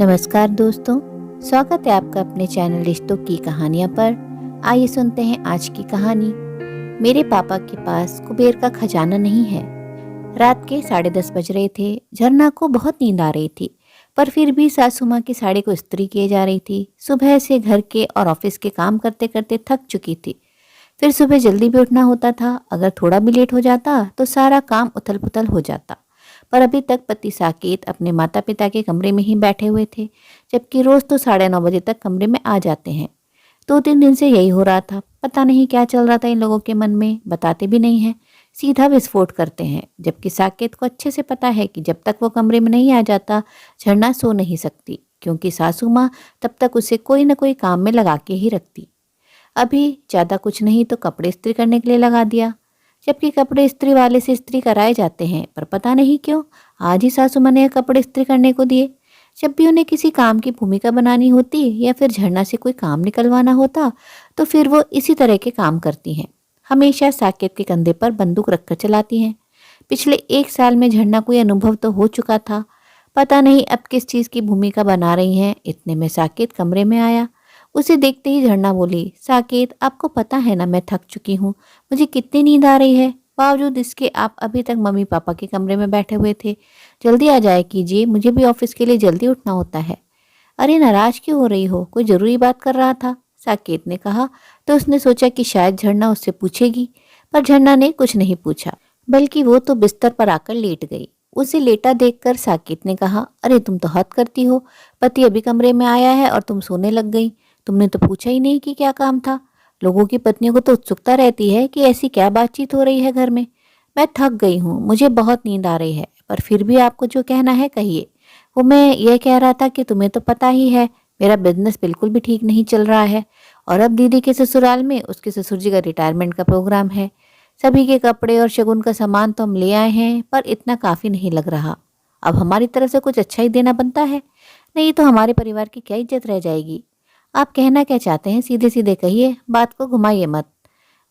नमस्कार दोस्तों, स्वागत है आपका अपने चैनल रिश्तों की कहानियाँ पर। आइए सुनते हैं आज की कहानी। मेरे पापा के पास कुबेर का खजाना नहीं है। रात के 10:30 बज रहे थे। झरना को बहुत नींद आ रही थी, पर फिर भी सासू माँ की साड़ी को इस्त्री किए जा रही थी। सुबह से घर के और ऑफिस के काम करते करते थक चुकी थी। फिर सुबह जल्दी भी उठना होता था। अगर थोड़ा भी लेट हो जाता तो सारा काम उथल पुथल हो जाता। पर अभी तक पति साकेत अपने माता पिता के कमरे में ही बैठे हुए थे, जबकि रोज तो 9:30 बजे तक कमरे में आ जाते हैं। 2-3 दिन से यही हो रहा था। पता नहीं क्या चल रहा था इन लोगों के मन में, बताते भी नहीं हैं, सीधा विस्फोट करते हैं। जबकि साकेत को अच्छे से पता है कि जब तक वो कमरे में नहीं आ जाता, झरना सो नहीं सकती, क्योंकि सासू माँ तब तक उसे कोई न कोई काम में लगा के ही रखती। अभी ज़्यादा कुछ नहीं तो कपड़े इस्त्री करने के लिए लगा दिया, जबकि कपड़े इस्त्री वाले से इस्त्री कराए जाते हैं, पर पता नहीं क्यों आज ही सासू माँ ने कपड़े इस्त्री करने को दिए। जब भी उन्हें किसी काम की भूमिका बनानी होती या फिर झरना से कोई काम निकलवाना होता, तो फिर वो इसी तरह के काम करती हैं। हमेशा साकेत के कंधे पर बंदूक रखकर चलाती हैं। पिछले 1 साल में झरना को यह अनुभव तो हो चुका था। पता नहीं अब किस चीज़ की भूमिका बना रही हैं। इतने में साकेत कमरे में आया। उसे देखते ही झरना बोली, साकेत, आपको पता है ना मैं थक चुकी हूँ, मुझे कितनी नींद आ रही है। बावजूद इसके आप अभी तक मम्मी पापा के कमरे में बैठे हुए थे। जल्दी आ जाए कीजिए, मुझे भी ऑफिस के लिए जल्दी उठना होता है। अरे नाराज क्यों हो रही हो, कोई जरूरी बात कर रहा था, साकेत ने कहा। तो उसने सोचा कि शायद झरना उससे पूछेगी, पर झरना ने कुछ नहीं पूछा, बल्कि वो तो बिस्तर पर आकर लेट गई। उसे लेटा देखकर साकेत ने कहा, अरे तुम तो हद करती हो, पति अभी कमरे में आया है और तुम सोने लग गई। तुमने तो पूछा ही नहीं कि क्या काम था। लोगों की पत्नियों को तो उत्सुकता रहती है कि ऐसी क्या बातचीत हो रही है घर में। मैं थक गई हूँ, मुझे बहुत नींद आ रही है, पर फिर भी आपको जो कहना है कहिए। वो मैं ये कह रहा था कि तुम्हें तो पता ही है मेरा बिजनेस बिल्कुल भी ठीक नहीं चल रहा है, और अब दीदी के ससुराल में उसके ससुर जी का रिटायरमेंट का प्रोग्राम है। सभी के कपड़े और शगुन का सामान तो हम ले आए हैं, पर इतना काफ़ी नहीं लग रहा। अब हमारी तरफ से कुछ अच्छा ही देना बनता है, नहीं तो हमारे परिवार की क्या इज्जत रह जाएगी। आप कहना क्या चाहते हैं, सीधे सीधे कहिए, बात को घुमाइए मत।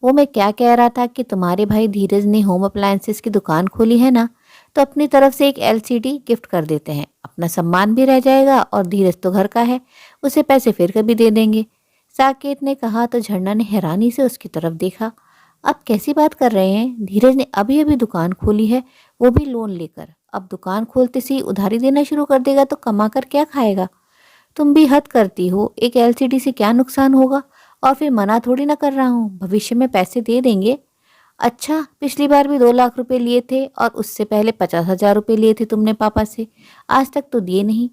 वो मैं क्या कह रहा था कि तुम्हारे भाई धीरज ने होम अप्लायंसेस की दुकान खोली है ना, तो अपनी तरफ से एक एलसीडी गिफ्ट कर देते हैं। अपना सम्मान भी रह जाएगा और धीरज तो घर का है, उसे पैसे फिर कभी दे देंगे, साकेत ने कहा। तो झरना ने हैरानी से उसकी तरफ देखा। अब कैसी बात कर रहे हैं, धीरज ने अभी अभी दुकान खोली है, वो भी लोन लेकर। अब दुकान खोलते से ही उधारी देना शुरू कर देगा तो कमा कर क्या खाएगा। तुम भी हद करती हो, एक एलसीडी से क्या नुकसान होगा, और फिर मना थोड़ी ना कर रहा हूँ, भविष्य में पैसे दे देंगे। अच्छा, पिछली बार भी 2 लाख रुपए लिए थे और उससे पहले 50,000 रुपये लिए थे तुमने पापा से, आज तक तो दिए नहीं,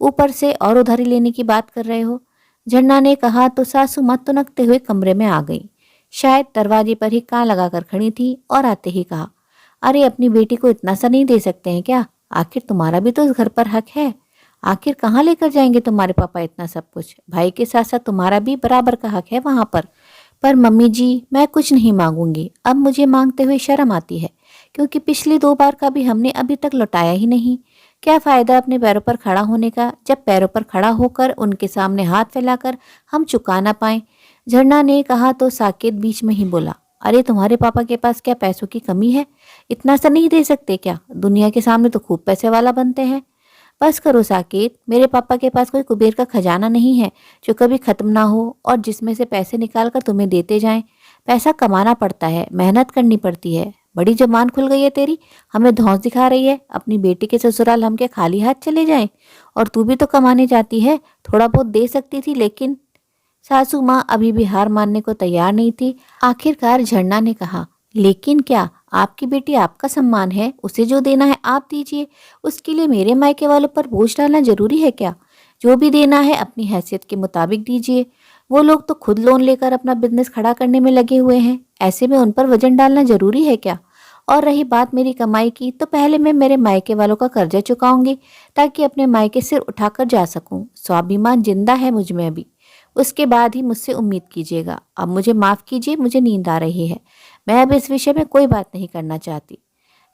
ऊपर से और उधारी लेने की बात कर रहे हो, झरना ने कहा। तो सासू माँ तुनकते हुए कमरे में आ गई। शायद दरवाजे पर ही कान लगाकर खड़ी थी और आते ही कहा, अरे अपनी बेटी को इतना सा नहीं दे सकते हैं क्या, आखिर तुम्हारा भी तो इस घर पर हक है। आखिर कहाँ लेकर जाएंगे तुम्हारे पापा इतना सब कुछ, भाई के साथ साथ तुम्हारा भी बराबर का हक है वहां पर मम्मी जी, मैं कुछ नहीं मांगूंगी। अब मुझे मांगते हुए शर्म आती है, क्योंकि पिछली 2 बार का भी हमने अभी तक लौटाया ही नहीं। क्या फायदा अपने पैरों पर खड़ा होने का, जब पैरों पर खड़ा होकर उनके सामने हाथ फैलाकर हम चुका ना पाए, झरना ने कहा। तो साकेत बीच में ही बोला, अरे तुम्हारे पापा के पास क्या पैसों की कमी है, इतना सा नहीं दे सकते क्या, दुनिया के सामने तो खूब पैसे वाला बनते हैं। बस करो साकेत, मेरे पापा के पास कोई कुबेर का खजाना नहीं है जो कभी खत्म ना हो और जिसमें से पैसे निकाल कर तुम्हें देते जाएं। पैसा कमाना पड़ता है, मेहनत करनी पड़ती है। बड़ी जबान खुल गई है तेरी, हमें धौंस दिखा रही है। अपनी बेटी के ससुराल हम क्या खाली हाथ चले जाएं, और तू भी तो कमाने जाती है, थोड़ा बहुत दे सकती थी। लेकिन सासू माँ अभी भी हार मानने को तैयार नहीं थी। आखिरकार झरना ने कहा, लेकिन क्या, आपकी बेटी आपका सम्मान है, उसे जो देना है आप दीजिए, उसके लिए मेरे मायके वालों पर बोझ डालना जरूरी है क्या। जो भी देना है अपनी हैसियत के मुताबिक दीजिए। वो लोग तो खुद लोन लेकर अपना बिजनेस खड़ा करने में लगे हुए हैं, ऐसे में उन पर वजन डालना जरूरी है क्या। और रही बात मेरी कमाई की, तो पहले मैं मेरे मायके वालों का कर्जा चुकाऊंगी, ताकि अपने मायके सिर उठाकर जा सकूं। स्वाभिमान जिंदा है मुझ में अभी, उसके बाद ही मुझसे उम्मीद कीजिएगा। अब मुझे माफ़ कीजिए, मुझे नींद आ रही है, मैं अब इस विषय में कोई बात नहीं करना चाहती।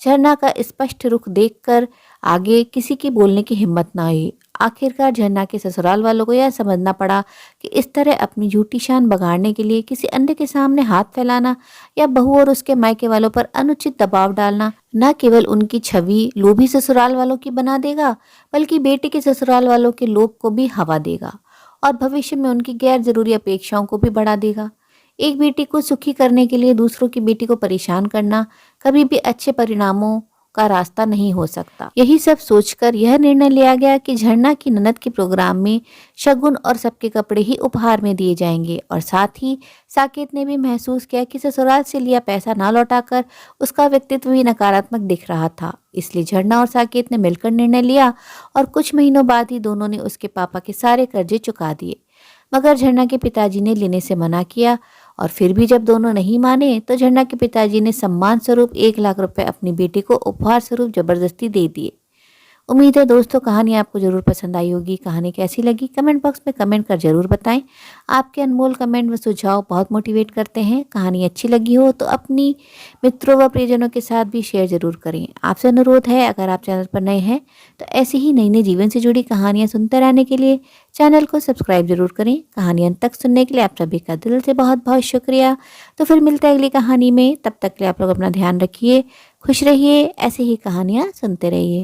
झरना का स्पष्ट रुख देखकर आगे किसी की बोलने की हिम्मत ना हुई। आखिरकार झरना के ससुराल वालों को यह समझना पड़ा कि इस तरह अपनी झूठी शान बगाड़ने के लिए किसी अन्य के सामने हाथ फैलाना या बहू और उसके मायके वालों पर अनुचित दबाव डालना न केवल उनकी छवि लोभी ससुराल वालों की बना देगा, बल्कि बेटे के ससुराल वालों के लोभ को भी हवा देगा और भविष्य में उनकी गैर जरूरी अपेक्षाओं को भी बढ़ा देगा। एक बेटी को सुखी करने के लिए दूसरों की बेटी को परेशान करना कभी भी अच्छे परिणामों का रास्ता नहीं हो सकता। यही सब सोचकर यह निर्णय लिया गया कि झरना की ननद के प्रोग्राम में शगुन और सबके कपड़े ही उपहार में दिए जाएंगे और साथ ही साकेत ने भी महसूस किया कि ससुराल से लिया पैसा ना लौटाकर उसका व्यक्तित्व भी नकारात्मक दिख रहा था। इसलिए झरना और साकेत ने मिलकर निर्णय लिया और कुछ महीनों बाद ही दोनों ने उसके पापा के सारे कर्जे चुका दिए। मगर झरना के पिताजी ने लेने से मना किया और फिर भी जब दोनों नहीं माने तो झरना के पिताजी ने सम्मान स्वरूप 1 लाख रुपए अपनी बेटी को उपहार स्वरूप जबरदस्ती दे दिए। उम्मीद है दोस्तों कहानी आपको जरूर पसंद आई होगी। कहानी कैसी लगी कमेंट बॉक्स में कमेंट कर जरूर बताएं। आपके अनमोल कमेंट व सुझाव बहुत मोटिवेट करते हैं। कहानी अच्छी लगी हो तो अपनी मित्रों व प्रियजनों के साथ भी शेयर जरूर करें। आपसे अनुरोध है अगर आप चैनल पर नए हैं तो ऐसे ही नई नई जीवन से जुड़ी कहानियाँ सुनते रहने के लिए चैनल को सब्सक्राइब जरूर करें। कहानी अंत तक सुनने के लिए आप सभी का दिल से बहुत बहुत शुक्रिया। तो फिर मिलते हैं अगली कहानी में। तब तक के लिए आप लोग अपना ध्यान रखिए, खुश रहिए, ऐसे ही कहानियाँ सुनते रहिए।